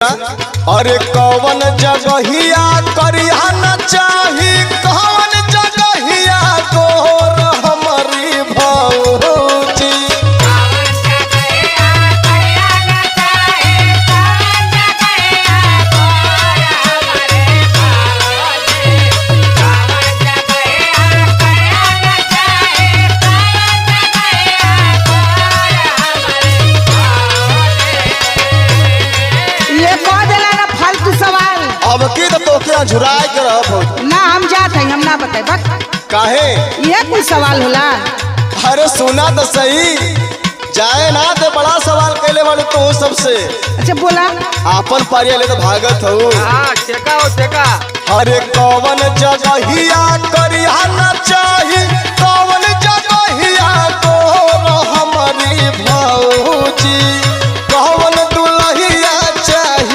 अरे कौन जगहिया करिया न चाही कौन जगहिया गोर हमारी भौजी। अब की तो क्या झुराए के रह भौजी ना हम जात है हम ना बताए बक काहे ये कोई सवाल होला। अरे सुना तो सही जाए ना तो बड़ा सवाल कैले वाले तो सबसे। अच्छा बोला आपन पारिया ले तो भागत हो। अरे कौन जगहिया करिया न चाही कौन जगहिया गोर हमारी भौजी।